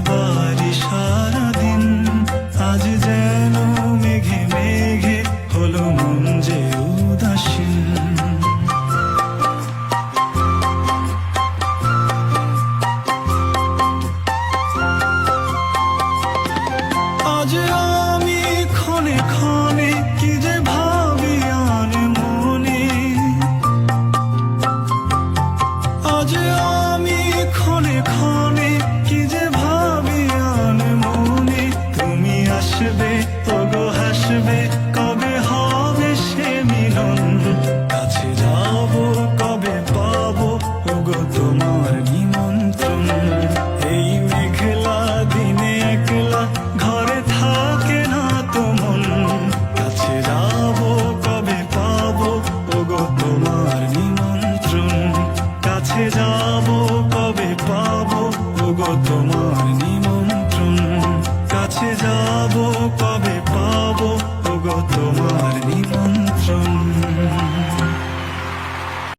বাড়ি সারাদিন, আজ যেন মেঘে মেঘে হলো মন যে উদাসীন। আজ আমি ক্ষণে ক্ষণে কি যে ভাবি আনমনে, আজ আমি ক্ষণে ক্ষণে কি যে ভাবি আনমনে। তুমি আসবে ওগো হাসবে, কবে হবে সে মিলন, কাছে যাব কবে পাবো ওগো তোমার নিমন্ত্রণ। এই মেঘলা দিনে একলা ঘরে থাকে না তো মন, কাছে যাব কবে পাবো ওগো তোমার নিমন্ত্রণ, কাছে যাব কবে পাবো ওগো তোমার নিমন্ত্রণ।